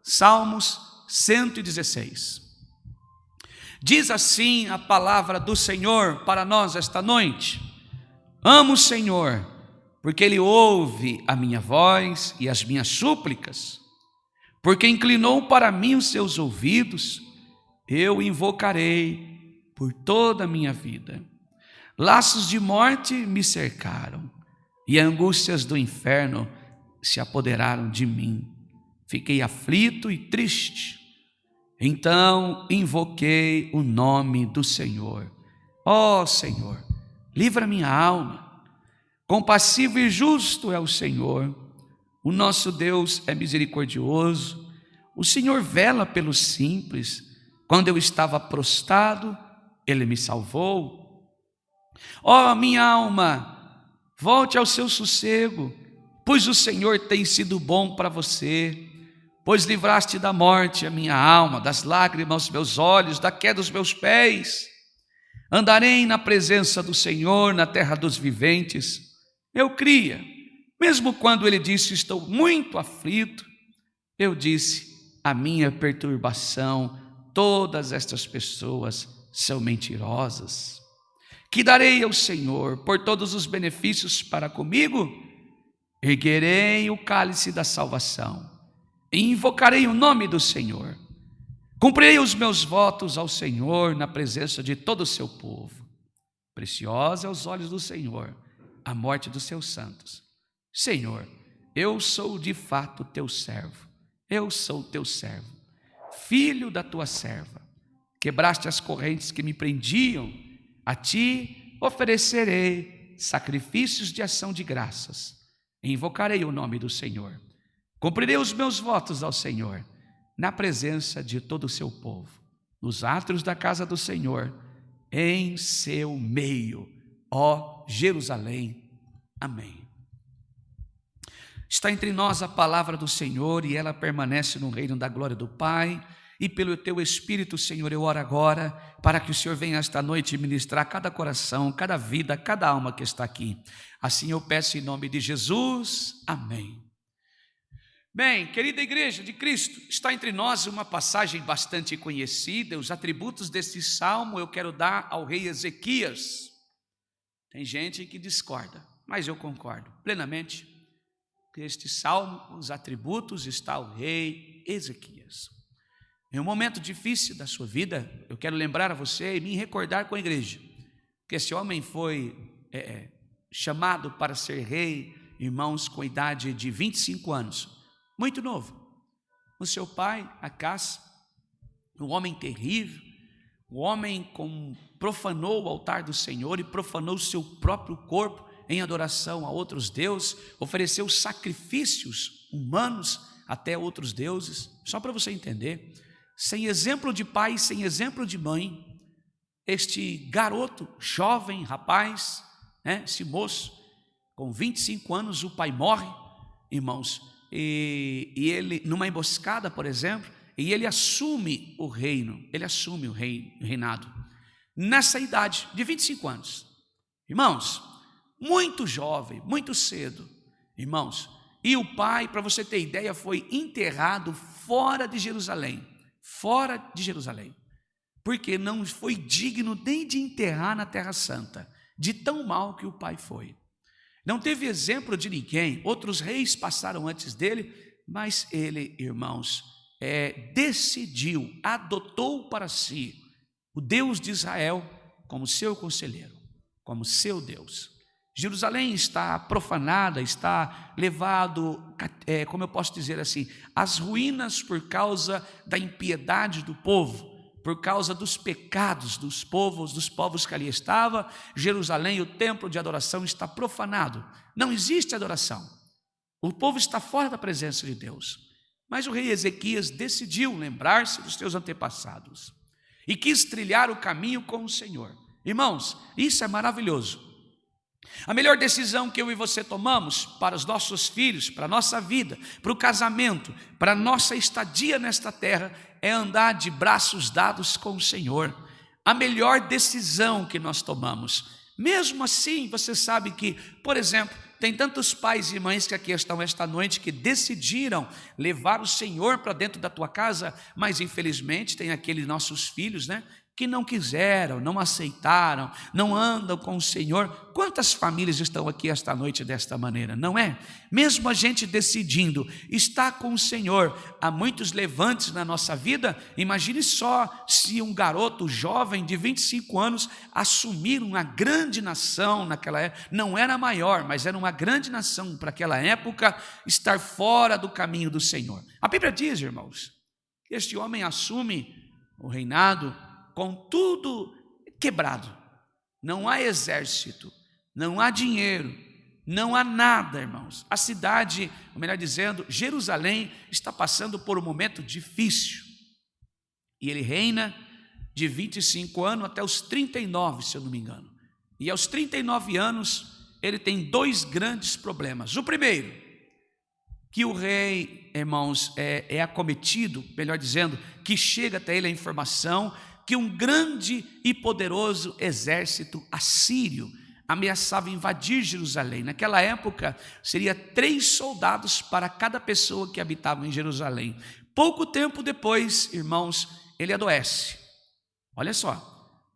Salmos 116. Diz assim a palavra do Senhor para nós esta noite: amo o Senhor, porque Ele ouve a minha voz e as minhas súplicas, porque inclinou para mim os seus ouvidos. Eu o invocarei por toda a minha vida. Laços de morte me cercaram, e angústias do inferno se apoderaram de mim. Fiquei aflito e triste. Então invoquei o nome do Senhor. Ó Senhor, livra minha alma. Compassivo e justo é o Senhor. O nosso Deus é misericordioso. O Senhor vela pelos simples. Quando eu estava prostrado, Ele me salvou. Ó minha alma, volte ao seu sossego, pois o Senhor tem sido bom para você. Pois livraste da morte a minha alma, das lágrimas aos meus olhos, da queda dos meus pés. Andarei na presença do Senhor, na terra dos viventes. Eu cria, mesmo quando ele disse: estou muito aflito. Eu disse: a minha perturbação, todas estas pessoas são mentirosas. Que darei ao Senhor por todos os benefícios para comigo? Erguerei o cálice da salvação e invocarei o nome do Senhor. Cumprirei os meus votos ao Senhor na presença de todo o seu povo. Preciosa aos olhos do Senhor a morte dos seus santos. Senhor, eu sou de fato teu servo. Eu sou teu servo, filho da tua serva. Quebraste as correntes que me prendiam. A ti oferecerei sacrifícios de ação de graças. Invocarei o nome do Senhor. Cumprirei os meus votos ao Senhor, na presença de todo o seu povo, nos átrios da casa do Senhor, em seu meio, ó Jerusalém. Amém. Está entre nós a palavra do Senhor e ela permanece no reino da glória do Pai. E pelo teu Espírito, Senhor, eu oro agora para que o Senhor venha esta noite ministrar cada coração, cada vida, cada alma que está aqui. Assim eu peço em nome de Jesus. Amém. Bem, querida igreja de Cristo, está entre nós uma passagem bastante conhecida. Os atributos desse salmo eu quero dar ao rei Ezequias. Tem gente que discorda, mas eu concordo plenamente que este salmo, os atributos, está ao rei Ezequias. Em um momento difícil da sua vida, eu quero lembrar a você e me recordar com a igreja, que esse homem foi chamado para ser rei, irmãos, com a idade de 25 anos, muito novo. O seu pai, Acás, um homem terrível, um homem que profanou o altar do Senhor e profanou o seu próprio corpo em adoração a outros deuses, ofereceu sacrifícios humanos até outros deuses. Só para você entender, sem exemplo de pai, sem exemplo de mãe, este garoto, jovem, rapaz, esse moço, com 25 anos, o pai morre, irmãos, e ele, numa emboscada, por exemplo, e ele assume o reino, ele assume o reinado, nessa idade de 25 anos. Irmãos, muito jovem, muito cedo, irmãos, e o pai, para você ter ideia, foi enterrado fora de Jerusalém, porque não foi digno nem de enterrar na Terra Santa, de tão mal que o pai foi. Não teve exemplo de ninguém, outros reis passaram antes dele, mas ele, irmãos, decidiu, adotou para si o Deus de Israel como seu conselheiro, como seu Deus. Jerusalém está profanada, está levado, como eu posso dizer assim, às ruínas por causa da impiedade do povo, por causa dos pecados dos povos que ali estavam. Jerusalém, o templo de adoração, está profanado, não existe adoração, o povo está fora da presença de Deus. Mas o rei Ezequias decidiu lembrar-se dos seus antepassados e quis trilhar o caminho com o Senhor. Irmãos, isso é maravilhoso. A melhor decisão que eu e você tomamos para os nossos filhos, para a nossa vida, para o casamento, para a nossa estadia nesta terra, é andar de braços dados com o Senhor. A melhor decisão que nós tomamos. Mesmo assim, você sabe que, por exemplo, tem tantos pais e mães que aqui estão esta noite que decidiram levar o Senhor para dentro da tua casa, mas infelizmente tem aqueles nossos filhos, né, que não quiseram, não aceitaram, não andam com o Senhor. Quantas famílias estão aqui esta noite desta maneira, não é? Mesmo a gente decidindo estar com o Senhor, há muitos levantes na nossa vida. Imagine só se um garoto jovem de 25 anos assumir uma grande nação naquela época, não era maior, mas era uma grande nação para aquela época, estar fora do caminho do Senhor. A Bíblia diz, irmãos, que este homem assume o reinado com tudo quebrado, não há exército, não há dinheiro, não há nada, irmãos. A cidade, ou melhor dizendo, Jerusalém, está passando por um momento difícil, e ele reina de 25 anos até os 39, se eu não me engano, e aos 39 anos, ele tem dois grandes problemas. O primeiro, que o rei, irmãos, é acometido, melhor dizendo, que chega até ele a informação que um grande e poderoso exército assírio ameaçava invadir Jerusalém. Naquela época, seria 3 soldados para cada pessoa que habitava em Jerusalém. Pouco tempo depois, irmãos, ele adoece. Olha só,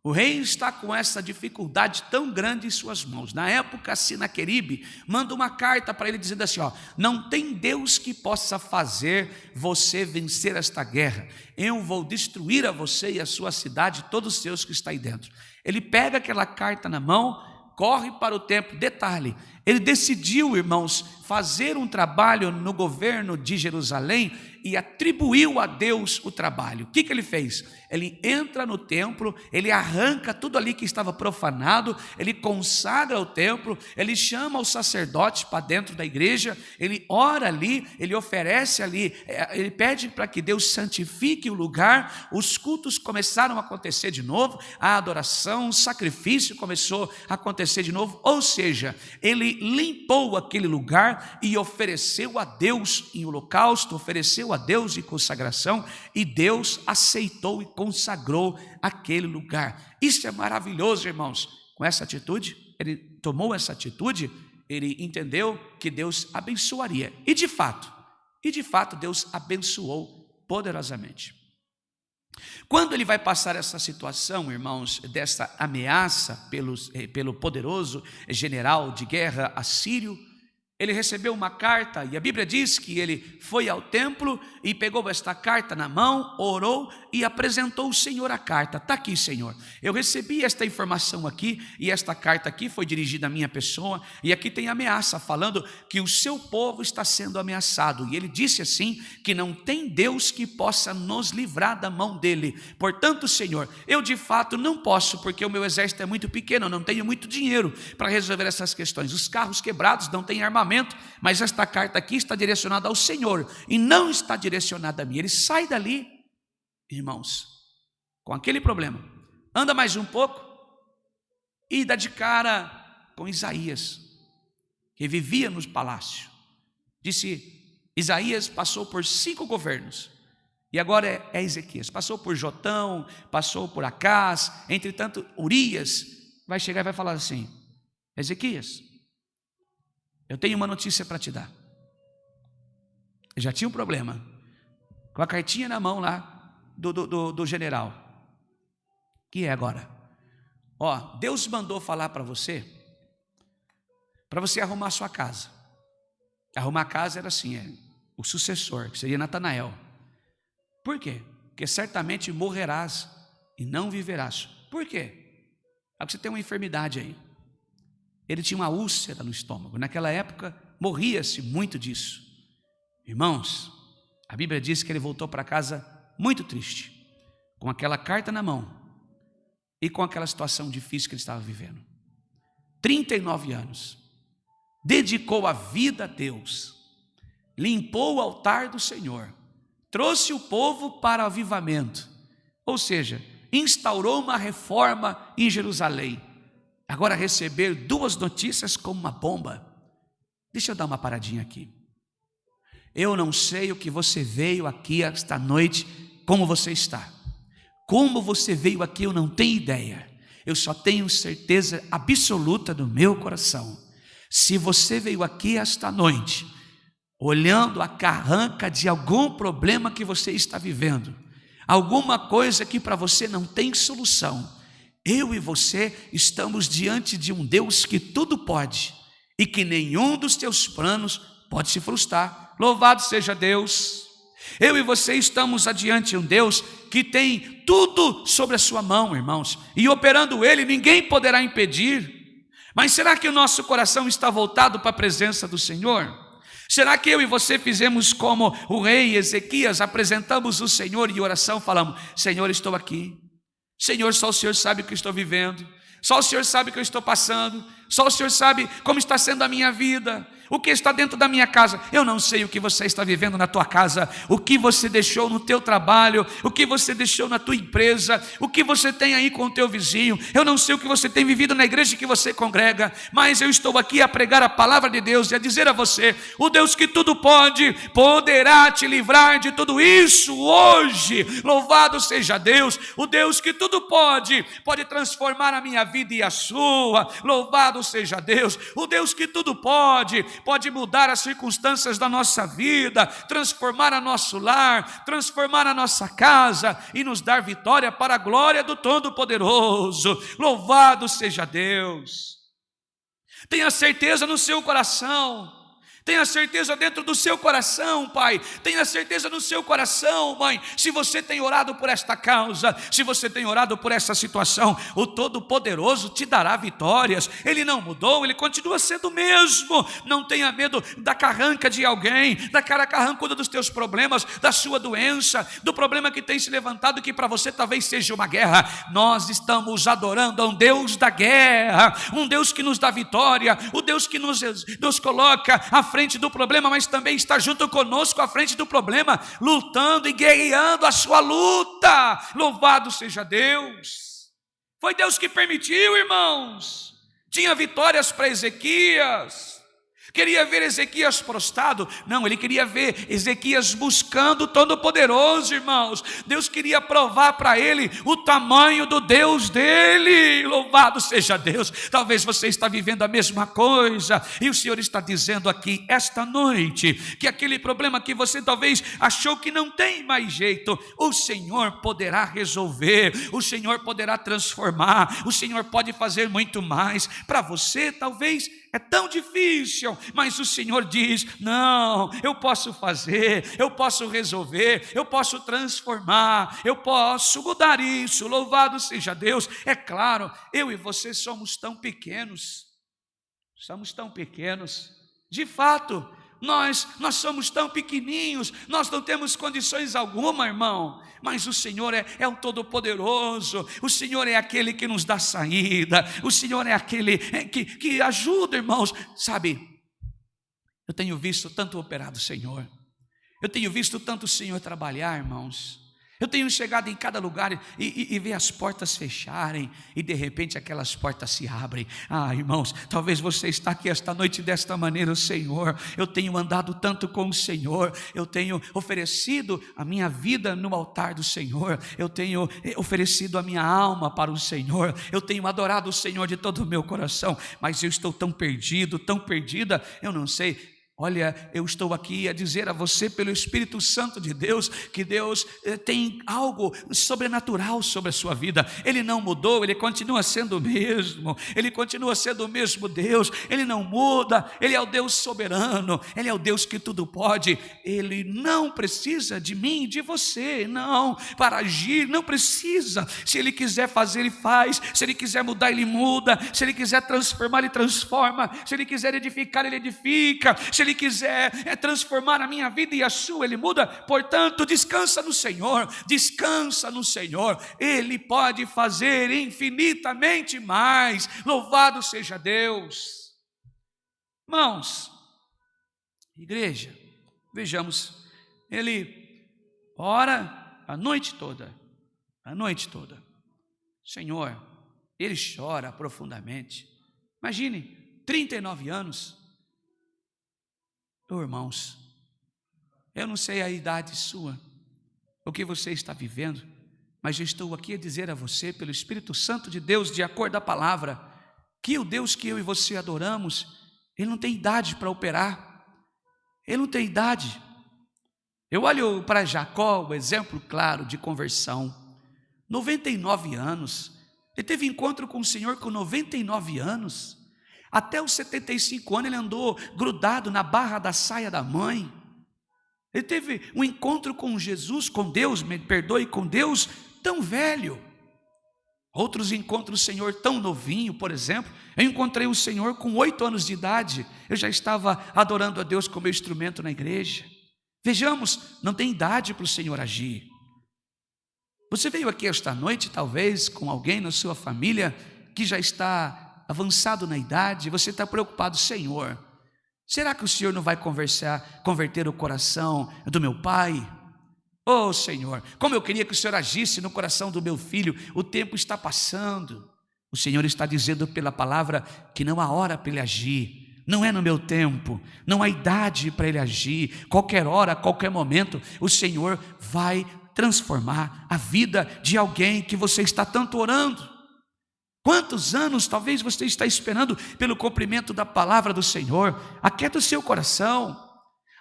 o rei está com essa dificuldade tão grande em suas mãos. Na época, Sinaqueribe manda uma carta para ele dizendo assim, não tem Deus que possa fazer você vencer esta guerra. Eu vou destruir a você e a sua cidade, todos os seus que está aí dentro. Ele pega aquela carta na mão, corre para o templo. Detalhe, ele decidiu, irmãos, fazer um trabalho no governo de Jerusalém e atribuiu a Deus o trabalho. O que ele fez? Ele entra no templo, ele arranca tudo ali que estava profanado, ele consagra o templo, ele chama os sacerdotes para dentro da igreja, ele ora ali, ele oferece ali, ele pede para que Deus santifique o lugar. Os cultos começaram a acontecer de novo, a adoração, o sacrifício começou a acontecer de novo, ou seja, ele limpou aquele lugar e ofereceu a Deus em holocausto, ofereceu a Deus em consagração, e Deus aceitou e consagrou aquele lugar. Isso é maravilhoso, irmãos. Com essa atitude, ele tomou essa atitude, ele entendeu que Deus abençoaria, e de fato Deus abençoou poderosamente. Quando ele vai passar essa situação, irmãos, dessa ameaça pelo poderoso general de guerra assírio, ele recebeu uma carta, e a Bíblia diz que ele foi ao templo e pegou esta carta na mão, orou e apresentou ao Senhor a carta. Está aqui, Senhor, eu recebi esta informação aqui, e esta carta aqui foi dirigida à minha pessoa, e aqui tem ameaça, falando que o seu povo está sendo ameaçado, e ele disse assim, que não tem Deus que possa nos livrar da mão dele. Portanto, Senhor, eu de fato não posso, porque o meu exército é muito pequeno, eu não tenho muito dinheiro para resolver essas questões, os carros quebrados não têm armamento, mas esta carta aqui está direcionada ao Senhor e não está direcionada a mim. Ele sai dali, irmãos, com aquele problema, anda mais um pouco e dá de cara com Isaías, que vivia no palácio. Disse, Isaías passou por 5 governos, e agora é Ezequias. Passou por Jotão, passou por Acás, entretanto Urias vai chegar e vai falar assim, Ezequias, eu tenho uma notícia para te dar. Eu já tinha um problema, com a cartinha na mão lá do general. O que é agora? Deus mandou falar para você arrumar a sua casa. Arrumar a casa era assim, o sucessor, que seria Natanael. Por quê? Porque certamente morrerás e não viverás. Por quê? Porque você tem uma enfermidade aí. Ele tinha uma úlcera no estômago. Naquela época, morria-se muito disso. Irmãos, a Bíblia diz que ele voltou para casa muito triste, com aquela carta na mão e com aquela situação difícil que ele estava vivendo. 39 anos. Dedicou a vida a Deus. Limpou o altar do Senhor. Trouxe o povo para o avivamento. Ou seja, instaurou uma reforma em Jerusalém. Agora receber 2 notícias como uma bomba. Deixa eu dar uma paradinha aqui. Eu não sei o que você veio aqui esta noite, como você está. Como você veio aqui eu não tenho ideia. Eu só tenho certeza absoluta do meu coração. Se você veio aqui esta noite, olhando a carranca de algum problema que você está vivendo, alguma coisa que para você não tem solução, eu e você estamos diante de um Deus que tudo pode e que nenhum dos teus planos pode se frustrar. Louvado seja Deus. Eu e você estamos adiante de um Deus que tem tudo sobre a sua mão, irmãos, e operando Ele, ninguém poderá impedir. Mas será que o nosso coração está voltado para a presença do Senhor? Será que eu e você fizemos como o rei Ezequias, apresentamos o Senhor em oração, falamos: Senhor, estou aqui, Senhor, só o Senhor sabe o que estou vivendo, só o Senhor sabe o que eu estou passando, só o Senhor sabe como está sendo a minha vida, o que está dentro da minha casa. Eu não sei o que você está vivendo na tua casa, o que você deixou no teu trabalho, o que você deixou na tua empresa, o que você tem aí com o teu vizinho. Eu não sei o que você tem vivido na igreja que você congrega, mas eu estou aqui a pregar a palavra de Deus e a dizer a você: o Deus que tudo pode, poderá te livrar de tudo isso hoje. Louvado seja Deus. O Deus que tudo pode transformar a minha vida e a sua. Louvado seja Deus. O Deus que tudo pode mudar as circunstâncias da nossa vida, transformar o nosso lar, transformar a nossa casa e nos dar vitória para a glória do Todo-Poderoso. Louvado seja Deus. Tenha certeza no seu coração, tenha certeza dentro do seu coração, pai, tenha certeza no seu coração, mãe, se você tem orado por esta causa, se você tem orado por essa situação, o Todo-Poderoso te dará vitórias. Ele não mudou, Ele continua sendo o mesmo. Não tenha medo da carranca de alguém, da cara carrancuda dos teus problemas, da sua doença, do problema que tem se levantado, que para você talvez seja uma guerra. Nós estamos adorando a um Deus da guerra, um Deus que nos dá vitória, o Deus que nos coloca à frente do problema, mas também está junto conosco à frente do problema, lutando e guerreando a sua luta. Louvado seja Deus. Foi Deus que permitiu, irmãos. Tinha vitórias para Ezequias. Queria ver Ezequias prostrado? Não, ele queria ver Ezequias buscando o Todo-Poderoso, irmãos. Deus queria provar para ele o tamanho do Deus dele. Louvado seja Deus. Talvez você está vivendo a mesma coisa, e o Senhor está dizendo aqui, esta noite, que aquele problema que você talvez achou que não tem mais jeito, o Senhor poderá resolver, o Senhor poderá transformar, o Senhor pode fazer muito mais. Para você talvez é tão difícil, mas o Senhor diz: não, eu posso fazer, eu posso resolver, eu posso transformar, eu posso mudar isso. Louvado seja Deus. É claro, eu e você somos tão pequenos, de fato, nós somos tão pequeninhos, nós não temos condições alguma, irmão, mas o Senhor é o Todo-Poderoso, o Senhor é aquele que nos dá saída, o Senhor é aquele que ajuda, irmãos. Sabe, eu tenho visto tanto operar do Senhor, eu tenho visto tanto o Senhor trabalhar, irmãos. Eu tenho chegado em cada lugar e ver as portas fecharem, e de repente aquelas portas se abrem. Irmãos, talvez você está aqui esta noite desta maneira: o Senhor, eu tenho andado tanto com o Senhor, eu tenho oferecido a minha vida no altar do Senhor, eu tenho oferecido a minha alma para o Senhor, eu tenho adorado o Senhor de todo o meu coração, mas eu estou tão perdido, tão perdida, eu não sei. Olha, eu estou aqui a dizer a você, pelo Espírito Santo de Deus, que Deus tem algo sobrenatural sobre a sua vida. Ele não mudou, Ele continua sendo o mesmo, Ele continua sendo o mesmo Deus, Ele não muda, Ele é o Deus soberano, Ele é o Deus que tudo pode. Ele não precisa de mim e de você, não, para agir, não precisa. Se Ele quiser fazer, Ele faz. Se Ele quiser mudar, Ele muda. Se Ele quiser transformar, Ele transforma. Se Ele quiser edificar, Ele edifica. Se Ele quiser transformar a minha vida e a sua, Ele muda. Portanto, descansa no Senhor, descansa no Senhor. Ele pode fazer infinitamente mais. Louvado seja Deus. Irmãos, igreja, vejamos, ele ora a noite toda, Senhor, ele chora profundamente. Imagine, 39 anos. Irmãos, eu não sei a idade sua, o que você está vivendo, mas eu estou aqui a dizer a você, pelo Espírito Santo de Deus, de acordo com a palavra, que o Deus que eu e você adoramos Ele não tem idade para operar. Ele não tem idade. Eu olho para Jacó, o exemplo claro de conversão. 99 anos. Ele teve encontro com o Senhor com 99 anos. Até os 75 anos ele andou grudado na barra da saia da mãe. Ele teve um encontro com Jesus, com Deus, me perdoe, com Deus tão velho. Outros encontram o Senhor tão novinho, por exemplo. Eu encontrei o Senhor com 8 anos de idade. Eu já estava adorando a Deus como meu instrumento na igreja. Vejamos, não tem idade para o Senhor agir. Você veio aqui esta noite, talvez, com alguém na sua família que já está avançado na idade. Você está preocupado, Senhor, será que o Senhor não vai converter o coração do meu pai? Oh Senhor, como eu queria que o Senhor agisse no coração do meu filho. O tempo está passando. O Senhor está dizendo pela palavra que não há hora para ele agir. Não é no meu tempo, não há idade para ele agir. Qualquer hora, qualquer momento, o Senhor vai transformar a vida de alguém que você está tanto orando. Quantos anos talvez você está esperando pelo cumprimento da palavra do Senhor? Aquieta o seu coração,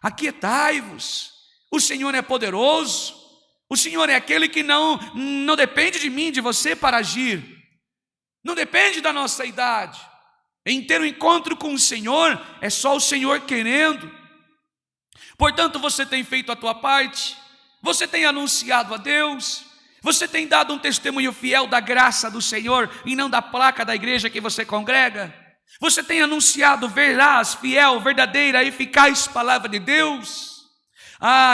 aquietai-vos. O Senhor é poderoso, o Senhor é aquele que não depende de mim, de você para agir, não depende da nossa idade. Em ter um encontro com o Senhor, é só o Senhor querendo. Portanto, você tem feito a tua parte, você tem anunciado a Deus, você tem dado um testemunho fiel da graça do Senhor e não da placa da igreja que você congrega. Você tem anunciado veraz, fiel, verdadeira, eficaz palavra de Deus.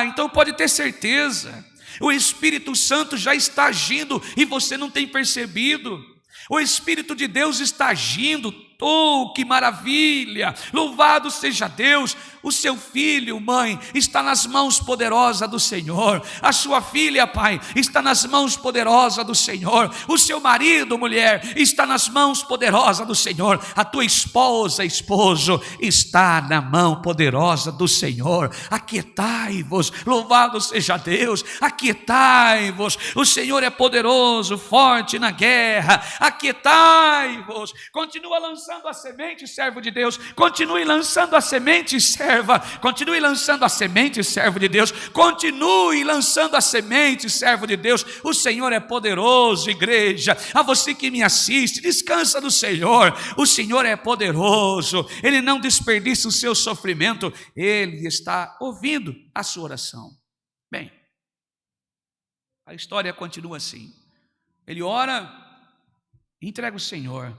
Então pode ter certeza, o Espírito Santo já está agindo e você não tem percebido. O Espírito de Deus está agindo. Oh, que maravilha, louvado seja Deus. O seu filho, mãe, está nas mãos poderosas do Senhor. A sua filha, pai, está nas mãos poderosas do Senhor. O seu marido, mulher, está nas mãos poderosas do Senhor. A tua esposa, esposo, está na mão poderosa do Senhor. Aquietai-vos, louvado seja Deus. Aquietai-vos, o Senhor é poderoso, forte na guerra. Aquietai-vos, continua lançando a semente, servo de Deus. Continue lançando a semente, serva. Continue lançando a semente, servo de Deus. Continue lançando a semente, servo de Deus. O Senhor é poderoso, igreja. A você que me assiste, descansa no Senhor. O Senhor é poderoso. Ele não desperdiça o seu sofrimento. Ele está ouvindo a sua oração. Bem, a história continua assim. Ele ora, entrega o Senhor.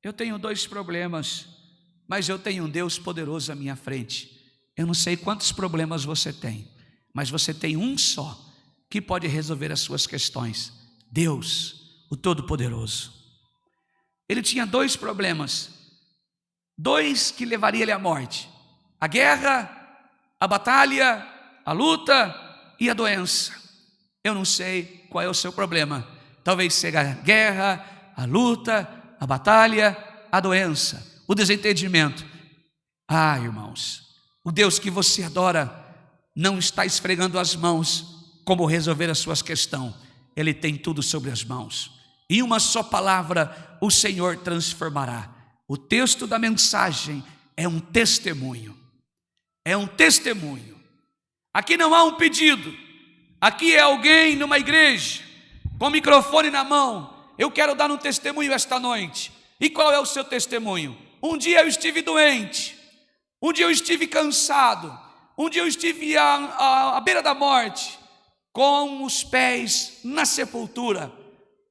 Eu tenho 2 problemas, mas eu tenho um Deus poderoso à minha frente. Eu não sei quantos problemas você tem, mas você tem um só que pode resolver as suas questões: Deus, o Todo-Poderoso. Ele tinha 2 problemas, 2 que levariam ele à morte: a guerra, a batalha, a luta e a doença. Eu não sei qual é o seu problema. Talvez seja a guerra, a luta, a batalha, a doença, o desentendimento. Irmãos, o Deus que você adora não está esfregando as mãos como resolver as suas questões. Ele tem tudo sobre as mãos. Em uma só palavra o Senhor transformará. O texto da mensagem é um testemunho. É um testemunho. Aqui não há um pedido. Aqui é alguém numa igreja com o microfone na mão. Eu quero dar um testemunho esta noite. E qual é o seu testemunho? Um dia eu estive doente. Um dia eu estive cansado. Um dia eu estive à beira da morte, com os pés na sepultura.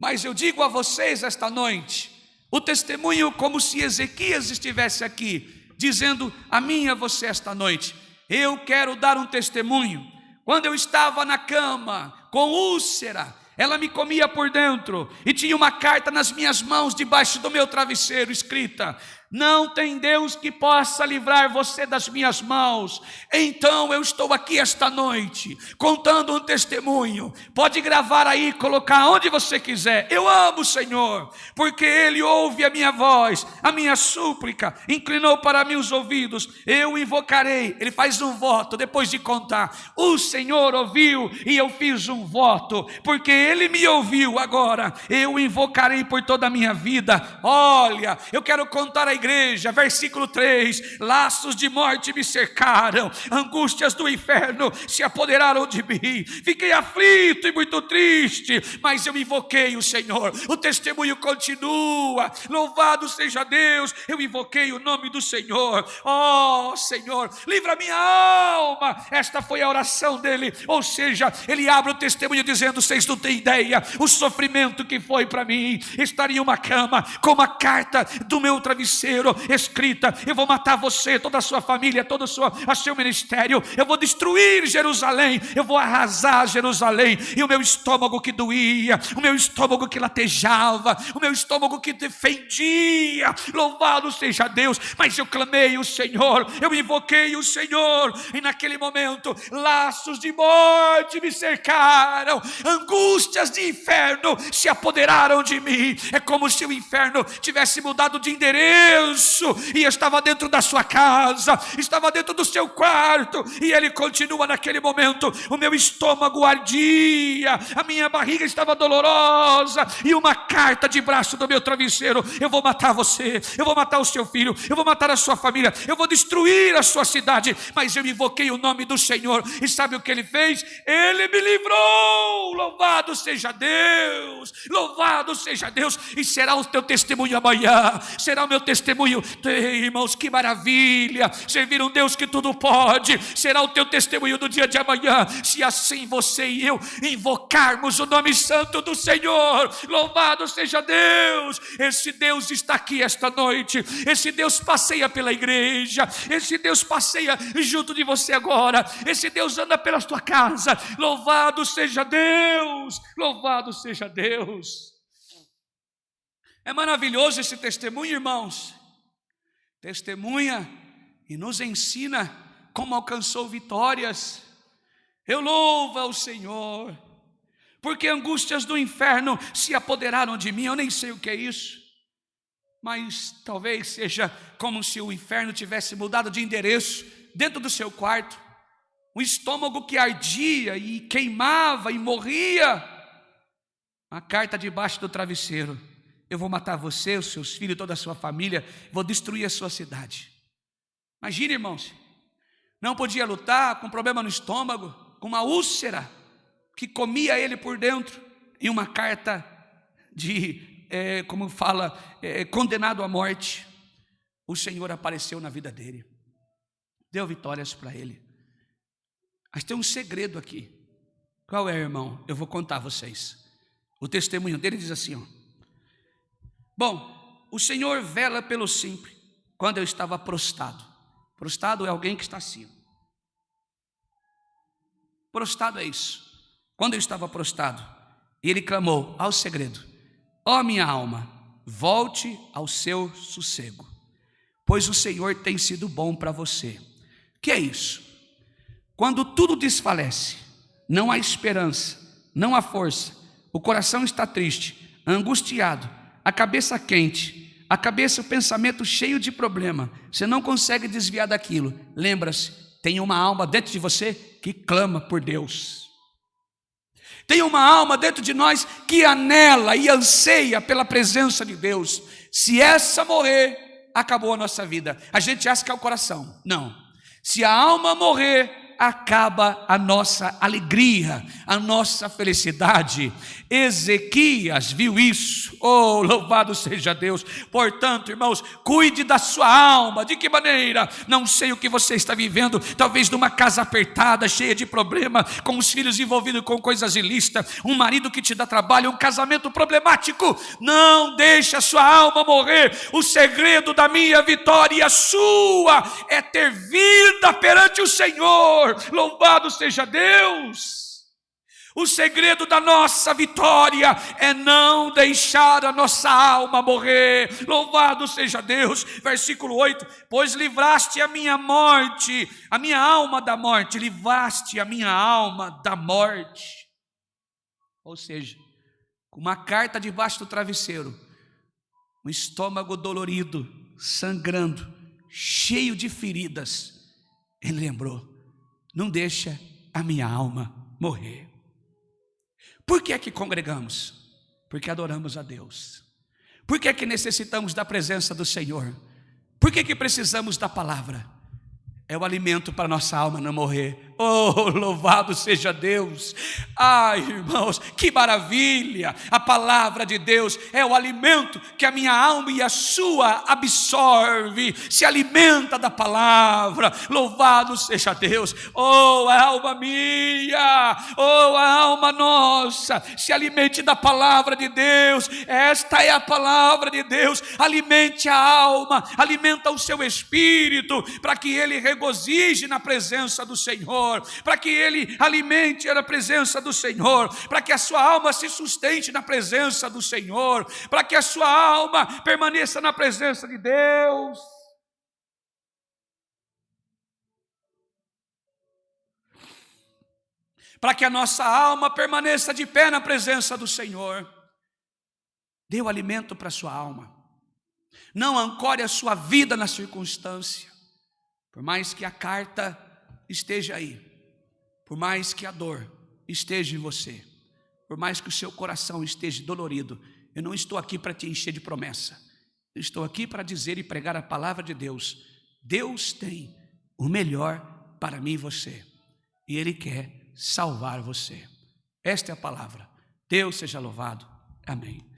Mas eu digo a vocês esta noite, o testemunho como se Ezequias estivesse aqui, dizendo a mim e a você esta noite. Eu quero dar um testemunho. Quando eu estava na cama, com úlcera, ela me comia por dentro, e tinha uma carta nas minhas mãos, debaixo do meu travesseiro, escrita: não tem Deus que possa livrar você das minhas mãos. Então eu estou aqui esta noite, contando um testemunho. Pode gravar aí, colocar onde você quiser. Eu amo o Senhor, porque Ele ouve a minha voz, a minha súplica, inclinou para mim os ouvidos. Eu invocarei. Ele faz um voto, depois de contar. O Senhor ouviu, e eu fiz um voto, porque Ele me ouviu. Agora eu invocarei por toda a minha vida. Olha, eu quero contar a igreja igreja, versículo 3: laços de morte me cercaram, angústias do inferno se apoderaram de mim, fiquei aflito e muito triste, mas eu invoquei o Senhor. O testemunho continua, louvado seja Deus, eu invoquei o nome do Senhor. Oh Senhor, livra minha alma. Esta foi a oração dele, ou seja, ele abre o testemunho dizendo: vocês não têm ideia o sofrimento que foi para mim, estar em uma cama com uma carta do meu travesseiro escrita: eu vou matar você, toda a sua família, todo o seu ministério, eu vou destruir Jerusalém, eu vou arrasar Jerusalém. E o meu estômago que doía, o meu estômago que latejava, o meu estômago que defendia, louvado seja Deus, mas eu clamei o Senhor, eu invoquei o Senhor, e naquele momento laços de morte me cercaram, angústias de inferno se apoderaram de mim. É como se o inferno tivesse mudado de endereço e estava dentro da sua casa, estava dentro do seu quarto, e ele continua naquele momento. O meu estômago ardia, a minha barriga estava dolorosa, e uma carta debaixo do meu travesseiro: eu vou matar você, eu vou matar o seu filho, eu vou matar a sua família, eu vou destruir a sua cidade. Mas eu invoquei o nome do Senhor, e sabe o que ele fez? Ele me livrou. Louvado seja Deus, louvado seja Deus. E será o teu testemunho amanhã, será o meu testemunho. Irmãos, que maravilha servir um Deus que tudo pode. Será o teu testemunho do dia de amanhã, se assim você e eu invocarmos o nome santo do Senhor. Louvado seja Deus. Esse Deus está aqui esta noite, esse Deus passeia pela igreja, esse Deus passeia junto de você agora, esse Deus anda pela tua casa. Louvado seja Deus, louvado seja Deus. É maravilhoso esse testemunho, irmãos. Testemunha e nos ensina como alcançou vitórias. Eu louvo ao Senhor, porque angústias do inferno se apoderaram de mim. Eu nem sei o que é isso, mas talvez seja como se o inferno tivesse mudado de endereço dentro do seu quarto. Um estômago que ardia e queimava e morria. Uma carta debaixo do travesseiro: eu vou matar você, os seus filhos, toda a sua família, vou destruir a sua cidade. Imagina, irmãos, não podia lutar com problema no estômago, com uma úlcera que comia ele por dentro, e uma carta de, condenado à morte. O Senhor apareceu na vida dele, deu vitórias para ele. Mas tem um segredo aqui. Qual é, irmão? Eu vou contar a vocês. O testemunho dele diz assim, ó: bom, o Senhor vela pelo simples quando eu estava prostrado. Prostrado é alguém que está assim. Prostrado é isso. Quando eu estava prostrado, ele clamou ao segredo: ó minha alma, volte ao seu sossego, pois o Senhor tem sido bom para você. Que é isso? Quando tudo desfalece, não há esperança, não há força, o coração está triste, angustiado, a cabeça quente, o pensamento cheio de problema, você não consegue desviar daquilo. Lembra-se, tem uma alma dentro de você que clama por Deus. Tem uma alma dentro de nós que anela e anseia pela presença de Deus. Se essa morrer, acabou a nossa vida. A gente acha que é o coração. Não. Se a alma morrer, acaba a nossa alegria, a nossa felicidade. Ezequias viu isso. Oh, louvado seja Deus. Portanto, irmãos, cuide da sua alma. De que maneira? Não sei o que você está vivendo, talvez numa casa apertada, cheia de problema, com os filhos envolvidos com coisas ilícitas, um marido que te dá trabalho, um casamento problemático. Não deixe a sua alma morrer. O segredo da minha vitória e a sua é ter vida perante o Senhor. Louvado seja Deus. O segredo da nossa vitória é não deixar a nossa alma morrer. Louvado seja Deus. Versículo 8: pois livraste a minha morte, a minha alma da morte. Livraste a minha alma da morte. Ou seja, com uma carta debaixo do travesseiro, um estômago dolorido, sangrando, cheio de feridas, ele lembrou: não deixa a minha alma morrer. Por que é que congregamos? Porque adoramos a Deus. Por que é que necessitamos da presença do Senhor? Por que precisamos da palavra? É o alimento para nossa alma não morrer. Oh, louvado seja Deus. Ai, irmãos, que maravilha. A palavra de Deus é o alimento que a minha alma e a sua absorve, se alimenta da palavra. Louvado seja Deus. Oh, a alma minha, oh, a alma nossa, se alimente da palavra de Deus. Esta é a palavra de Deus. Alimente a alma, alimenta o seu espírito, para que ele regozije na presença do Senhor, para que ele alimente a presença do Senhor, para que a sua alma se sustente na presença do Senhor, para que a sua alma permaneça na presença de Deus. Para que a nossa alma permaneça de pé na presença do Senhor. Dê o alimento para a sua alma. Não ancore a sua vida na circunstância. Por mais que a carta esteja aí, por mais que a dor esteja em você, por mais que o seu coração esteja dolorido, eu não estou aqui para te encher de promessa. Eu estou aqui para dizer e pregar a palavra de Deus. Deus tem o melhor para mim e você. E Ele quer salvar você. Esta é a palavra. Deus seja louvado. Amém.